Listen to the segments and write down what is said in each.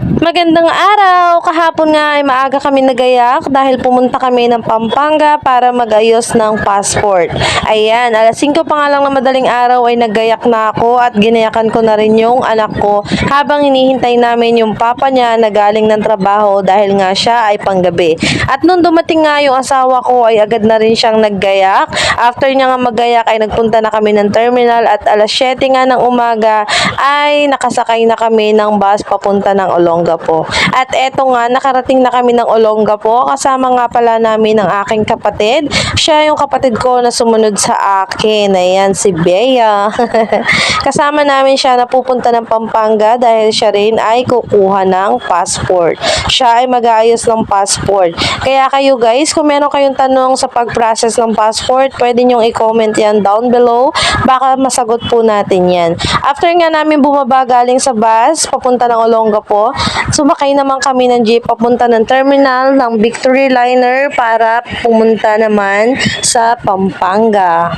Magandang araw! Kahapon nga ay maaga kami nagayak dahil pumunta kami ng Pampanga para magayos ng passport. Ayan, alas 5 pa nga lang na madaling araw ay nagayak na ako at ginayakan ko na rin yung anak ko habang hinihintay namin yung papa niya na galing ng trabaho dahil nga siya ay panggabi. At nung dumating nga yung asawa ko ay agad na rin siyang naggayak. After niya nga magayak ay nagpunta na kami ng terminal at alas 7 nga ng umaga ay nakasakay na kami ng bus papunta ng Olongapo. At eto nga, nakarating na kami ng Olongapo. Kasama nga pala namin ang aking kapatid. Siya yung kapatid ko na sumunod sa akin. Ayan, si Bea. Kasama namin siya na pupunta ng Pampanga dahil siya rin ay kukuha ng passport. Siya ay mag-aayos ng passport. Kaya kayo guys, kung meron kayong tanong sa pag-process ng passport, pwede nyong i-comment yan down below. Baka masagot po natin yan. After nga namin bumaba galing sa bus, papunta ng Olongapo, sumakay naman kami ng jeep papunta ng terminal ng Victory Liner para pumunta naman sa Pampanga.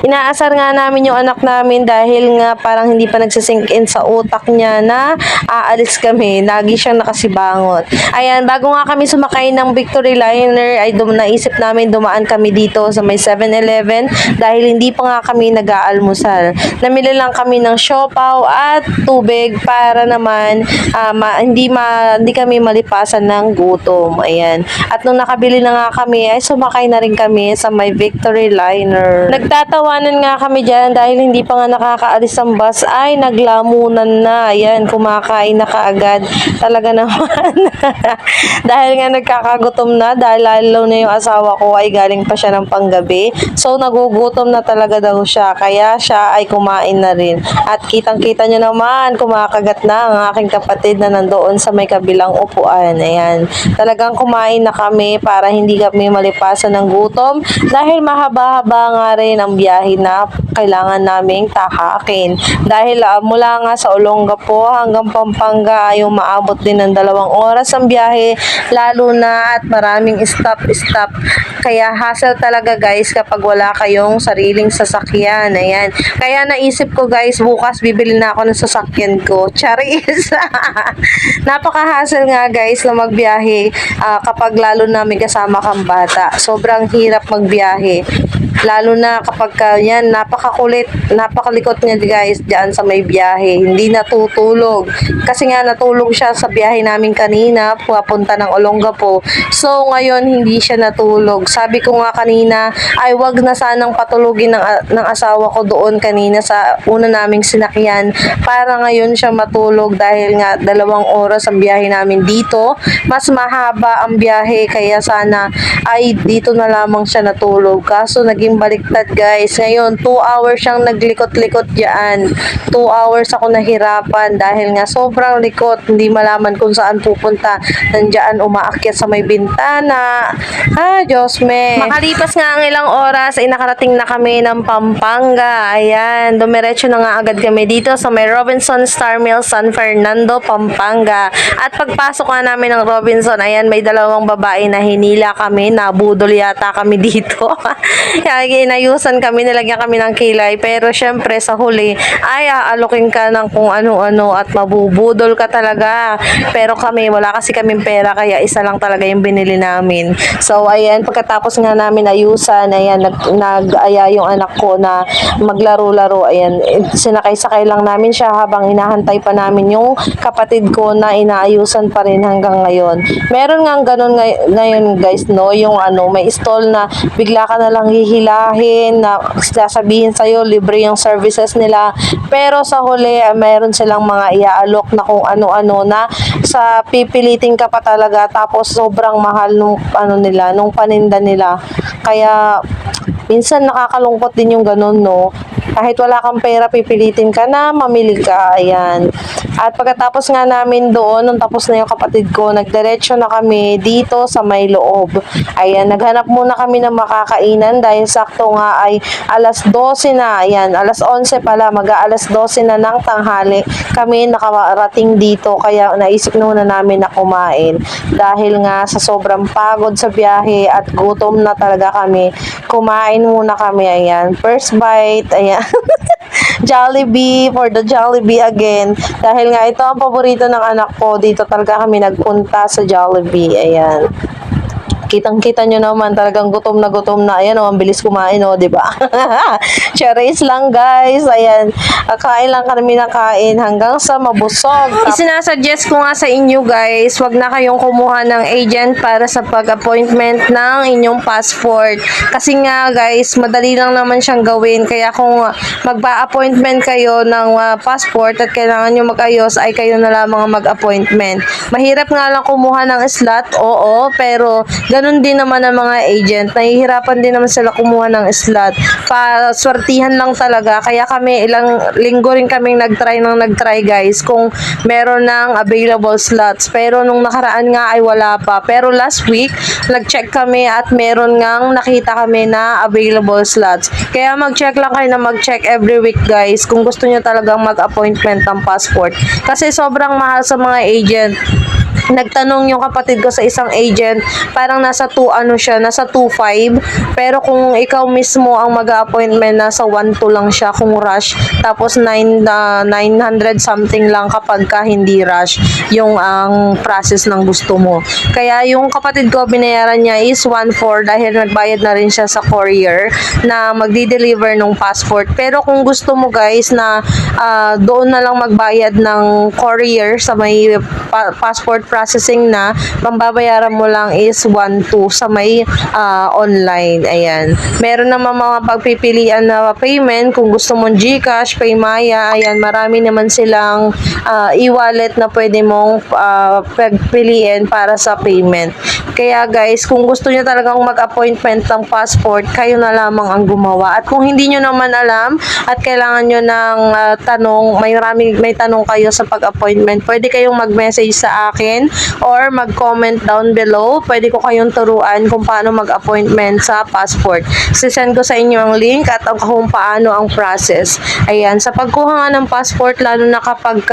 Inaasar nga namin yung anak namin dahil nga parang hindi pa nagsisink in sa utak niya na aalis kami. Lagi siyang nakasibangot. Ayan, bago nga kami sumakay ng Victory Liner ay naisip namin dumaan kami dito sa may 7-Eleven dahil hindi pa nga kami nag-aalmusal. Namili lang kami ng siopaw at tubig para naman hindi kami malipasan ng gutom. Ayan. At nung nakabili na nga kami ay sumakay na rin kami sa may Victory Liner. Nagtatawanan nga kami dyan dahil hindi pa nga nakakaalis ang bus ay naglamunan na. Ayan, kumakain na kaagad. Talaga naman. Dahil nga nagkakagutom na dahil lalo na yung asawa ko ay galing pa siya ng panggabi. So nagugutom na talaga daw siya. Kaya siya ay kumain na rin. At kitang-kita nyo naman, kumakagat na ang aking kapatid na nandoon sa may kabilang upuan. Ayan. Talagang kumain na kami para hindi kami malipasan ng gutom dahil mahaba-haba nga rin ang biyahe na kailangan naming tahakin. Dahil mula nga sa Olongapo hanggang Pampanga ay umaabot din ng 2 oras ang biyahe, lalo na at maraming stop. Kaya hassle talaga guys kapag wala kayong sariling sasakyan. Ayan. Kaya naisip ko guys, bukas bibili na ako ng sasakyan ko. Charis! Napaka-hassle nga guys na magbiyahe kapag lalo namin kasama kang bata. Sobrang hirap magbiyahe. Lalo na kapag yan, napakalikot niya guys dyan sa may biyahe. Hindi natutulog. Kasi nga natulog siya sa biyahe namin kanina, pupunta ng Olongapo. So ngayon hindi siya natulog. Sabi ko nga kanina, ay wag na sanang patulugin ng asawa ko doon kanina sa una naming sinakyan para ngayon siya matulog dahil nga 2 oras ang biyahe namin dito. Mas mahaba ang biyahe kaya sana ay dito na lamang siya natulog. Kaso naging baliktad guys. Ngayon 2 hours siyang naglikot-likot diyan. 2 hours ako nahirapan dahil nga sobrang likot. Hindi malaman kung saan pupunta. Nandiyan umaakyat sa may bintana. Diyos me. Makalipas nga ang ilang oras ay nakarating na kami ng Pampanga. Ayan, dumiretso na nga agad kami dito sa may Robinson Star Mill, San Fernando, Pampanga. At pagpasok nga namin ng Robinson, ayan, may 2 babae na hinila kami. Nabudol yata kami dito. Kaya inayusan kami, nilagyan kami ng kilay. Pero syempre sa huli ay aalokin ka ng kung ano-ano at mabubudol ka talaga. Pero kami, wala kasi kaming pera kaya isa lang talaga yung binili namin. So ayan, pagkatapos nga namin ayusan, ayan, nag-aya yung anak ko na maglaro-laro. Ayan, sinakay-sakay lang namin siya habang hinahantay pa namin yung kapatid ko na inaayusan pa rin hanggang ngayon. Meron nga ganun ngayon guys, no, yung may stall na bigla ka na lang hihilahin na sasabihin sa'yo libre yung services nila, pero sa huli mayroon silang mga iaalok na kung ano-ano na sa pipilitin ka pa talaga tapos sobrang mahal nung nung paninda nila. Kaya minsan nakakalungkot din yung ganun, no? Kahit wala kang pera, pipilitin ka na mamili ka. Ayan. At pagkatapos nga namin doon, nung tapos na yung kapatid ko, nagdiretso na kami dito sa may loob. Ayan, naghanap muna kami ng makakainan dahil sakto nga ay alas 12 na. Ayan, alas 11 pala, mag-aalas 12 na ng tanghali. Kami nakarating dito, kaya naisip na namin na kumain. Dahil nga sa sobrang pagod sa biyahe at gutom na talaga kami, kumain muna kami. Ayan, first bite, ayan. Jollibee, for the Jollibee again. Dahil nga ito ang paborito ng anak ko, dito talaga kami nagpunta sa Jollibee. Ayan. Kitang-kita nyo naman, talagang gutom na gutom na. Ayan, oh, ang bilis kumain, oh, di ba? Cherries lang, guys. Ayan, kain lang kami na kain hanggang sa mabusog. Isinasuggest ko nga sa inyo, guys, wag na kayong kumuha ng agent para sa pag-appointment ng inyong passport. Kasi nga, guys, madali lang naman siyang gawin. Kaya kung magpa-appointment kayo ng passport at kailangan nyo mag-ayos, ay kayo na lamang ang mag-appointment. Mahirap nga lang kumuha ng slot, oo, pero ganun din naman ang mga agent. Nahihirapan din naman sila kumuha ng slot. Paswertihan lang talaga. Kaya kami, ilang linggo rin kaming nagtry guys, kung meron ng available slots. Pero nung nakaraan nga ay wala pa. Pero last week, nag-check kami at meron ngang nakita kami na available slots. Kaya mag-check lang kayo na mag-check every week, guys, kung gusto nyo talagang mag-appointment ng passport. Kasi sobrang mahal sa mga agent. Nagtanong yung kapatid ko sa isang agent, parang nasa 2.5. Pero kung ikaw mismo ang mag-appointment, nasa 1.2 lang siya kung rush. Tapos 900 something lang kapag ka hindi rush yung ang process ng gusto mo. Kaya yung kapatid ko, binayaran niya is 1.4 dahil nagbayad na rin siya sa courier na magdi-deliver ng passport. Pero kung gusto mo, guys, na doon na lang magbayad ng courier sa may passport processing na, pambabayaran mo lang is 1.2 sa may online. Ayan. Meron naman mga pagpipilian na payment kung gusto mong GCash, Paymaya. Ayan, marami naman silang e-wallet na pwede mong pagpiliin para sa payment. Kaya, guys, kung gusto niyo talagang mag-appointment ng passport, kayo na lamang ang gumawa. At kung hindi niyo naman alam at kailangan niyo ng tanong, may tanong kayo sa pag-appointment, pwede kayong mag-message sa akin or mag-comment down below. Pwede ko kayong turuan kung paano mag-appointment sa passport. Sisend ko sa inyo ang link at kung paano ang process. Ayan, sa pagkuha nga ng passport, lalo na kapag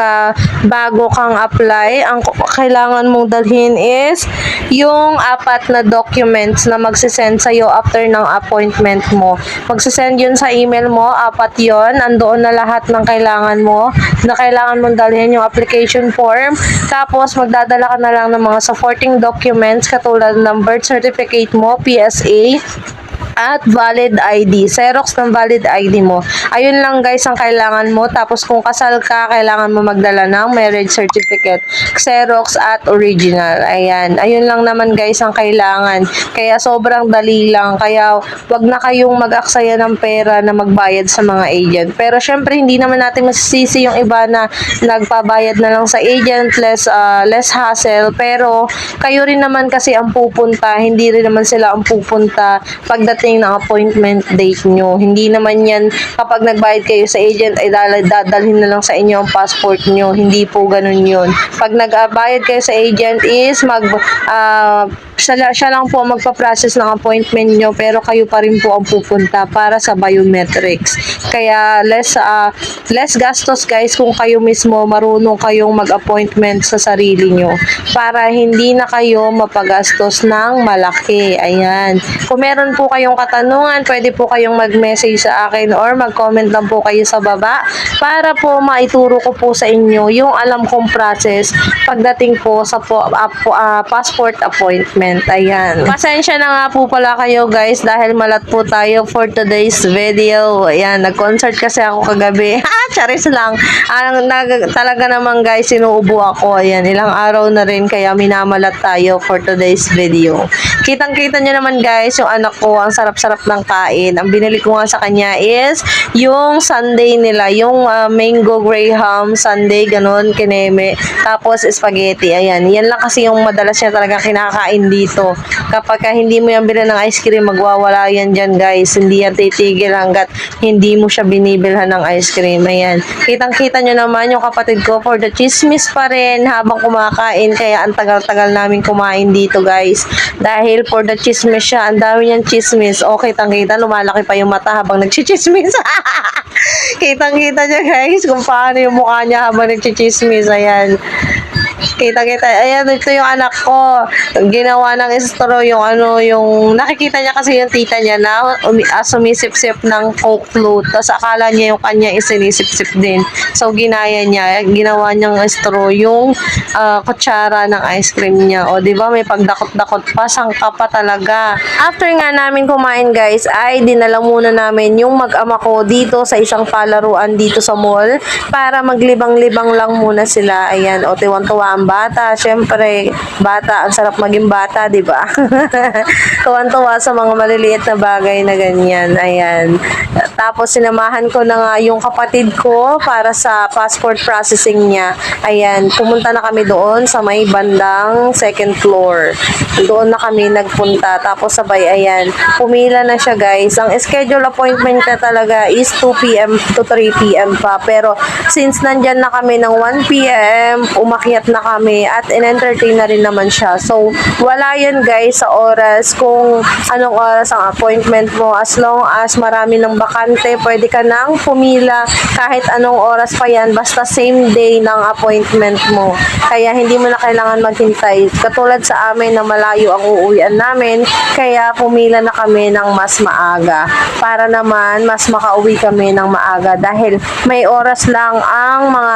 bago kang apply, ang kailangan mong dalhin is yung 4 na documents na magsisend sa'yo after ng appointment mo. Magsisend yun sa email mo, 4 yun. Andoon na lahat ng kailangan mo, na kailangan mong dalhin yung application form. Tapos, magdadala ka na lang ng mga supporting documents katulad ng birth certificate mo, PSA, at valid ID. Xerox ng valid ID mo. Ayun lang, guys, ang kailangan mo. Tapos kung kasal ka, kailangan mo magdala ng marriage certificate, Xerox at original. Ayan. Ayun lang naman, guys, ang kailangan. Kaya sobrang dali lang. Kaya wag na kayong mag-aksaya ng pera na magbayad sa mga agent. Pero syempre, hindi naman natin masisisi yung iba na nagpabayad na lang sa agent, less hassle. Pero kayo rin naman kasi ang pupunta. Hindi rin naman sila ang pupunta pagdating ng appointment date nyo. Hindi naman yan kapag nagbayad kayo sa agent ay dadalhin na lang sa inyo ang passport nyo. Hindi po ganun yun. Pag nagbayad kayo sa agent is siya lang po magpa-process ng appointment nyo, pero kayo pa rin po ang pupunta para sa biometrics. Kaya less gastos, guys, kung kayo mismo marunong kayong mag-appointment sa sarili nyo para hindi na kayo mapagastos ng malaki. Ayan. Kung meron po kayong katanungan, pwede po kayong mag-message sa akin or mag-comment lang po kayo sa baba para po maituro ko po sa inyo yung alam kong process pagdating po sa passport appointment. Ayan. Pasensya na nga po pala kayo, guys, dahil malat po tayo for today's video. Ayan, nag-concert kasi ako kagabi. Charis lang. Talaga naman, guys, sinuubo ako. Ayan, ilang araw na rin kaya minamalat tayo for today's video. Kitang-kita nyo naman, guys, yung anak ko, ang sarap-sarap ng kain. Ang binili ko nga sa kanya is yung sundae nila, yung mango graham sundae, ganun, kineme. Tapos spaghetti. Ayan, yan lang kasi yung madalas niya talaga kinakain dito. Kapag hindi mo yan bilhan ng ice cream, magwawala yan dyan, guys. Hindi yan titigil hanggat hindi mo siya binibilhan ng ice cream. Ayan. Kitang-kita nyo naman yung kapatid ko for the chismis pa rin habang kumakain. Kaya ang tagal-tagal namin kumain dito, guys. Dahil for the chismis siya, ang dami niyang chismis. Okay, kitang-kita, lumalaki pa yung mata habang nagchichismis. Kitang-kita nyo, guys, kung paano yung mukha niya habang nagchichismis. Ayan. Kita-kita. Ayan, ito yung anak ko. Ginawa ng straw yung yung nakikita niya kasi yung tita niya na sumisip-sip ng Coke float. Tapos akala niya yung kanya isinisip-sip din. So, ginaya niya. Ginawa niyang straw yung kutsara ng ice cream niya. O, di ba may pagdakot-dakot pa. Sangka pa talaga. After nga namin kumain, guys, ay dinala muna namin yung mag-ama ko dito sa isang palaruan dito sa mall para maglibang-libang lang muna sila. Ayan, o tiwan-tuwa ang bata. Syempre, bata, ang sarap maging bata, di ba? Tuwan-tuwa sa mga maliliit na bagay na ganyan. Ayan. Tapos sinamahan ko na nga yung kapatid ko para sa passport processing niya. Ayan, pumunta na kami doon sa may bandang second floor. Doon na kami nagpunta. Tapos sabay, ayan, pumila na siya, guys. Ang schedule appointment ka talaga is 2 p.m. to 3 p.m. pa. Pero since nandyan na kami ng 1 p.m., umakyat na kami at in-entertain na rin naman siya. So, wala yan, guys, sa oras kung anong oras ang appointment mo. As long as marami ng bakante, pwede ka nang pumila kahit anong oras pa yan, basta same day ng appointment mo. Kaya hindi mo na kailangan maghintay. Katulad sa amin na malayo ang uuwian namin, kaya pumila na kami ng mas maaga para naman mas makauwi kami ng maaga dahil may oras lang ang mga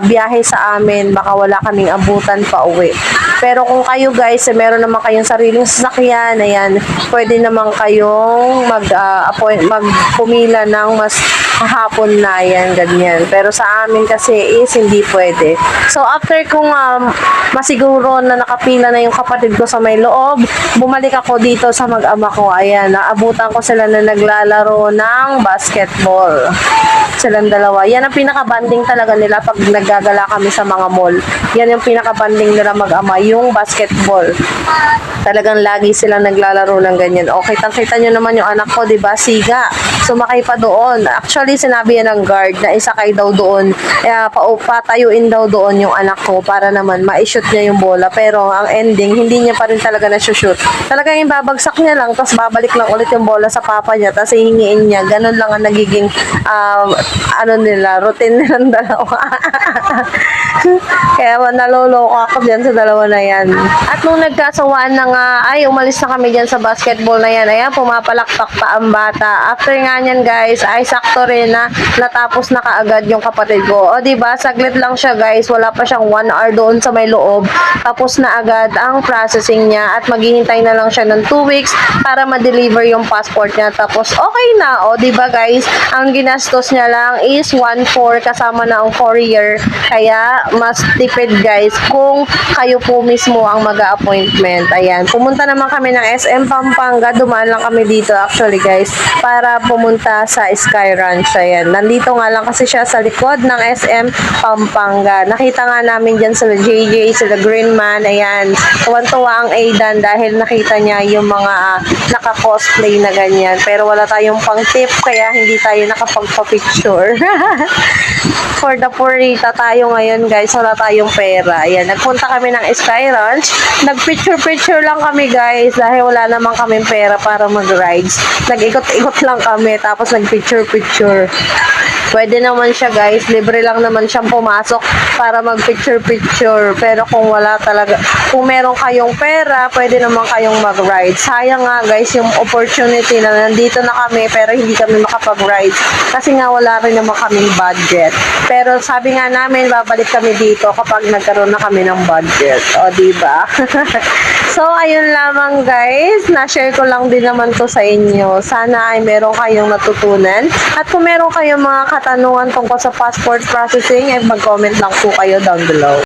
biyahe sa amin, baka wala kaming abutan pa uwi. Pero kung kayo, guys, meron naman kayong sariling sasakyan, ayan, pwede naman kayong magpumila ng mas hapon na, yan, ganyan. Pero sa amin kasi is hindi pwede. So, after kung masiguro na nakapila na yung kapatid ko sa may loob, bumalik ako dito sa mag-ama ko. Ayan, naabutan ko sila na naglalaro ng basketball. Silang dalawa. Yan ang pinaka-banding talaga nila pag naggagala kami sa mga mall. Yan yung pinaka-banding nila mag-ama, yung basketball. Talagang lagi silang naglalaro ng ganyan. Okay, kita nyo naman yung anak ko, di ba? Siga. Sumakay pa doon. Actually, sinabi yan ng guard na isakay daw doon. Patayuin daw doon yung anak ko para naman ma-shoot niya yung bola. Pero ang ending, hindi niya pa rin talaga na-shoot. Talagang yung babagsak niya lang, tapos babalik lang ulit yung bola sa papa niya, tapos hihingiin niya. Ganun lang ang nagiging routine nilang dalawa. Kaya naloloko ako dyan sa dalawa na yan. At nung nagkasawaan na nga, ay umalis na kami dyan sa basketball na yan. Ayan, pumapalakpak pa ang bata. After nga nyan, guys, ay sakto rin na natapos na kaagad yung kapatid ko. O diba, saglit lang siya, guys. Wala pa siyang 1 hour doon sa may loob. Tapos na agad ang processing niya at maghihintay na lang siya ng 2 weeks para ma-deliver yung passport niya. Tapos okay na. O diba, guys, ang ginastos niya lang is 1/4 kasama na ang courier. Kaya mas tipid, guys, kung kayo po mismo ang mag-appointment. Ayan, pumunta naman kami ng SM Pampanga. Dumaan lang kami dito actually, guys, para pumunta sa Sky Ranch. Ayan, nandito nga lang kasi siya sa likod ng SM Pampanga. Nakita nga namin dyan sila JJ, sila Greenman. Ayan, tuwan-tuwa ang Aidan dahil nakita niya yung mga naka-cosplay na ganyan. Pero wala tayong pang-tip kaya hindi tayo nakapagpa-picture. For the purita tayo ngayon, guys, wala tayong pera. Ayan, nagpunta kami ng Sky Ranch. Nag-picture-picture lang kami, guys, dahil wala naman kaming pera para mag-rides. Nag-ikot-ikot lang kami, tapos nag-picture-picture. Pwede naman siya, guys. Libre lang naman siyang pumasok para mag-picture-picture. Pero kung wala talaga, kung meron kayong pera, pwede naman kayong mag-ride. Sayang nga, guys, yung opportunity na nandito na kami pero hindi kami makapag-ride. Kasi nga wala rin naman kaming budget. Pero sabi nga namin, babalik kami dito kapag nagkaroon na kami ng budget. O, diba? So, ayun lamang, guys. Na-share ko lang din naman to sa inyo. Sana ay meron kayong natutunan. At kung meron kayong mga katanungan tungkol sa passport processing, ay mag-comment lang po kayo down below.